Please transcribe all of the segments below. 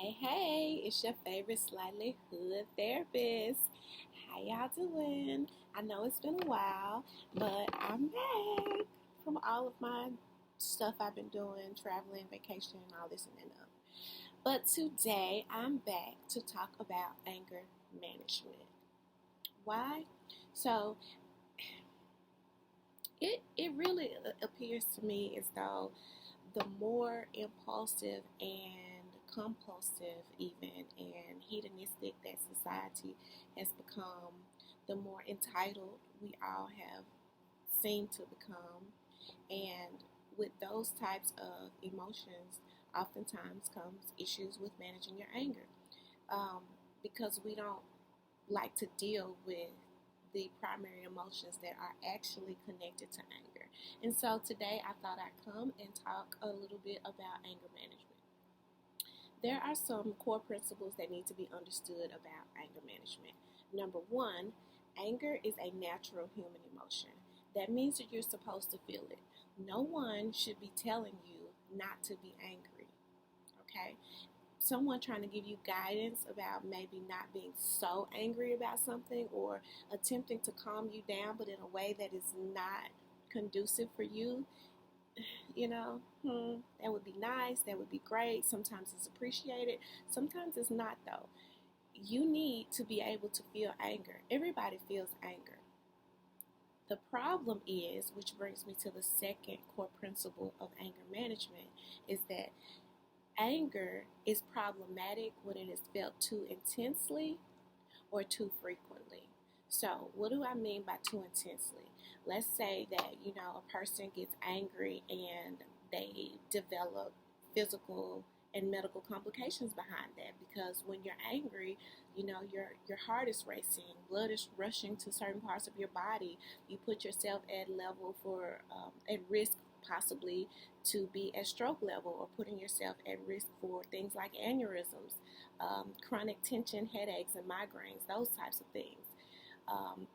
Hey, it's your favorite slightly hood therapist. How y'all doing? I know it's been a while, but I'm back from all of my stuff I've been doing, traveling, vacation, and all this and that. But today I'm back to talk about anger management. Why? So it really appears to me as though the more impulsive and compulsive even and hedonistic that society has become, the more entitled we all have seemed to become. And with those types of emotions, oftentimes comes issues with managing your anger, um, because we don't like to deal with the primary emotions that are actually connected to anger. And so today I thought I'd come and talk a little bit about anger management. There are some core principles that need to be understood about anger management. Number one, anger is a natural human emotion. That means that you're supposed to feel it. No one should be telling you not to be angry, okay? Someone trying to give you guidance about maybe not being so angry about something or attempting to calm you down, but in a way that is not conducive for you, that would be nice. That would be great. Sometimes it's appreciated. Sometimes it's not, though. You need to be able to feel anger. Everybody feels anger. The problem is, which brings me to the second core principle of anger management, is that anger is problematic when it is felt too intensely or too frequently. So, what do I mean by too intensely? Let's say that, a person gets angry and they develop physical and medical complications behind that, because when you're angry, your heart is racing, blood is rushing to certain parts of your body. You put yourself at level for at risk possibly to be at stroke level, or putting yourself at risk for things like aneurysms, chronic tension, headaches, and migraines, those types of things. Um,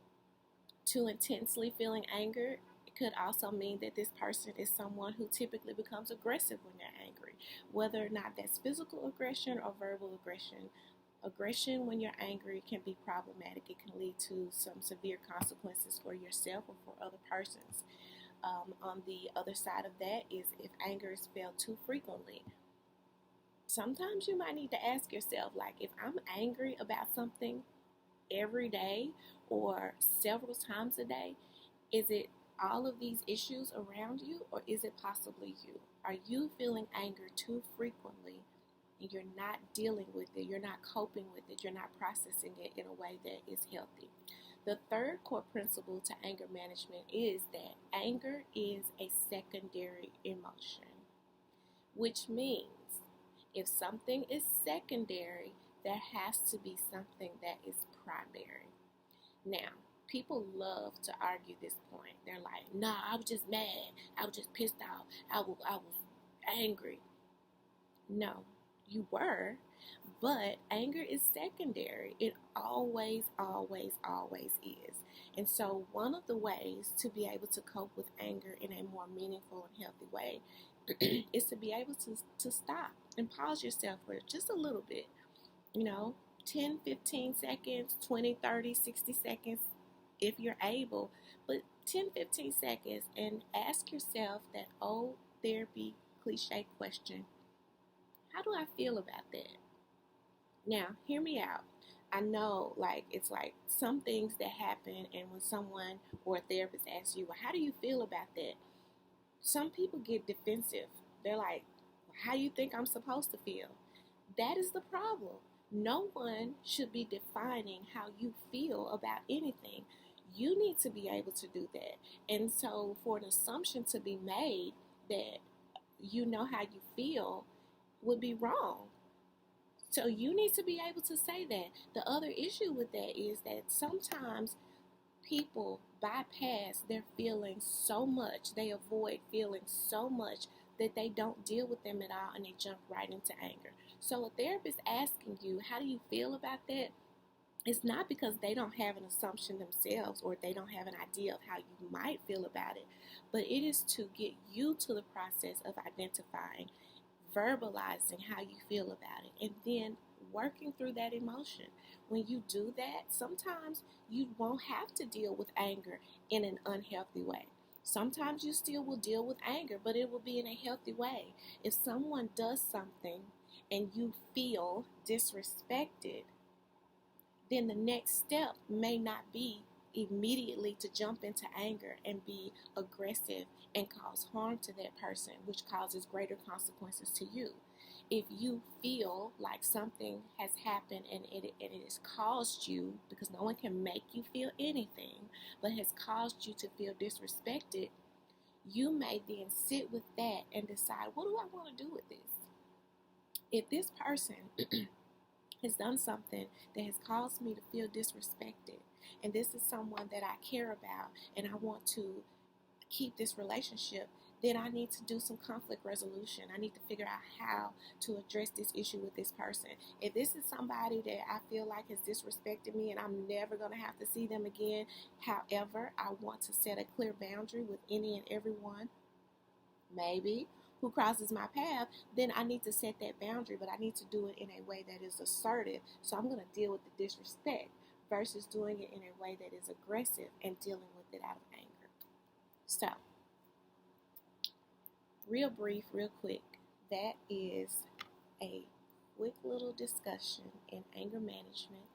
Too intensely feeling anger, it could also mean that this person is someone who typically becomes aggressive when they're angry, whether or not that's physical aggression or verbal aggression. Aggression when you're angry can be problematic. It can lead to some severe consequences for yourself or for other persons. On the other side of that is if anger is felt too frequently. Sometimes you might need to ask yourself, like, if I'm angry about something every day or several times a day, is it all of these issues around you, or is it possibly you? Are you feeling anger too frequently and you're not dealing with it, you're not coping with it, you're not processing it in a way that is healthy? The third core principle to anger management is that anger is a secondary emotion, which means if something is secondary, there has to be something that is primary. Now, people love to argue this point. They're like, nah, I was just mad. I was just pissed off. I was angry. No, you were, but anger is secondary. It always, always, always is. And so, one of the ways to be able to cope with anger in a more meaningful and healthy way is to be able to stop and pause yourself for just a little bit. You know, 10, 15 seconds, 20, 30, 60 seconds if you're able, but 10, 15 seconds, and ask yourself that old therapy cliche question: how do I feel about that? Now, hear me out. I know, like, it's like some things that happen, and when someone or a therapist asks you, well, how do you feel about that? Some people get defensive. They're like, well, how do you think I'm supposed to feel? That is the problem. No one should be defining how you feel about anything. You need to be able to do that. And so, for an assumption to be made that you know how you feel would be wrong. So you need to be able to say that. The other issue with that is that sometimes people bypass their feelings so much, they avoid feelings so much that they don't deal with them at all, and they jump right into anger. So a therapist asking you, how do you feel about that? It's not because they don't have an assumption themselves or they don't have an idea of how you might feel about it, but it is to get you to the process of identifying verbalizing how you feel about it, and then working through that emotion. When you do that, sometimes you won't have to deal with anger in an unhealthy way. Sometimes you still will deal with anger, but it will be in a healthy way. If someone does something and you feel disrespected, then the next step may not be immediately to jump into anger and be aggressive and cause harm to that person, which causes greater consequences to you. If you feel like something has happened and it has caused you, because no one can make you feel anything, but has caused you to feel disrespected, you may then sit with that and decide, what do I want to do with this? If this person has done something that has caused me to feel disrespected, and this is someone that I care about and I want to keep this relationship, then I need to do some conflict resolution. I need to figure out how to address this issue with this person. If this is somebody that I feel like has disrespected me and I'm never going to have to see them again, however, I want to set a clear boundary with any and everyone, maybe, who crosses my path, then I need to set that boundary, but I need to do it in a way that is assertive. So I'm going to deal with the disrespect versus doing it in a way that is aggressive and dealing with it out of anger. So, real brief, real quick, that is a quick little discussion in anger management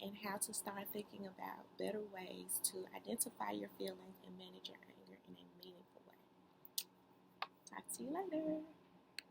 and how to start thinking about better ways to identify your feelings and manage your anger in a meaningful way. Talk to you later.